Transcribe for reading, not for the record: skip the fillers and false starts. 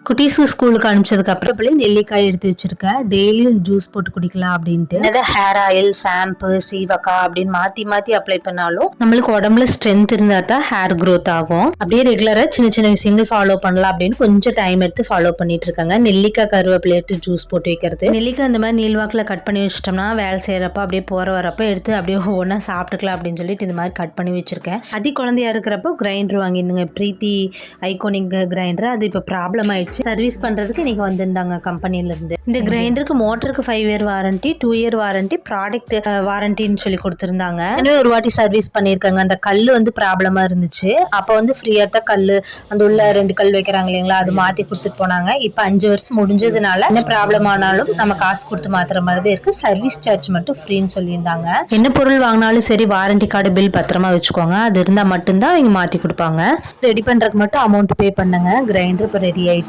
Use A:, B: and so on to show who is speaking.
A: குட்டீஸ்க்கு ஸ்கூலுக்கு அனுப்பிச்சதுக்கு அப்புறம் நெல்லிக்காய் எடுத்து வச்சிருக்கேன். டெய்லியும் ஜூஸ் போட்டு குடிக்கலாம் அப்படின்ட்டு. என்னதான் ஹேர் ஆயில், ஷாம்பு, சீவக்காய் அப்படின்னு மாத்தி மாத்தி அப்ளை பண்ணாலும் நம்மளுக்கு உடம்புல ஸ்ட்ரென்த் இருந்தா தான் ஹேர் growth ஆகும். அப்படியே ரெகுலரா சின்ன சின்ன விஷயங்கள் ஃபாலோ பண்ணலாம் அப்படின்னு கொஞ்சம் டைம் எடுத்து ஃபாலோ பண்ணிட்டு இருக்காங்க. நெல்லிக்காய், கருவேப்பிலை எடுத்து ஜூஸ் போட்டு வைக்கிறது. நெல்லிக்காய் இந்த மாதிரி நீள்வாக்கில் கட் பண்ணி வச்சிட்டோம்னா வேலை செய்யறப்ப அப்படியே போற வரப்ப எடுத்து அப்படியே ஒவ்வொன்றா சாப்பிட்டுக்கலாம் அப்படின்னு சொல்லிட்டு இந்த மாதிரி கட் பண்ணி வச்சிருக்கேன். குழந்தையா இருக்கிறப்போ கிரைண்டர் வாங்கியிருந்தேங்க, பிரீத்தி ஐகானிக் கிரைண்டர். அது இப்போ ப்ராப்ளம் ஆயிடுச்சு. சர்வீஸ் பண்றதுக்கு இன்னைக்கு வந்திருந்தாங்க கம்பெனில இருந்து. இந்த கிரைண்டருக்கு மோட்டருக்கு 5 year warranty, 2 year warranty, product வாரண்டின்னு சொல்லி கொடுத்துருந்தாங்க. இன்னும் ஒரு வாட்டி சர்வீஸ் பண்ணியிருக்காங்க. அந்த கல் வந்து ப்ராப்ளமா இருந்துச்சு. அப்போ வந்து ஃப்ரீயா தான் கல், அந்த உள்ள 2 கல் வைக்கிறாங்க இல்லைங்களா, அது மாத்தி கொடுத்துட்டு போனாங்க. இப்போ 5 வருஷம் முடிஞ்சதுனால என்ன ப்ராப்ளம் ஆனாலும் நம்ம காசு கொடுத்து மாத்துற மாதிரி தான் இருக்கு. சர்வீஸ் சார்ஜ் மட்டும் ஃப்ரீன்னு சொல்லியிருந்தாங்க. என்ன பொருள் வாங்கினாலும் சரி வாரண்டி கார்டு பில் பத்திரமா வச்சுக்கோங்க. அது இருந்தா மட்டும்தான் இங்க மாத்தி கொடுப்பாங்க. ரெடி பண்றதுக்கு மட்டும் அமௌண்ட் பே பண்ணுங்க. கிரைண்டர் இப்போ ரெடி ஆயிடுச்சு.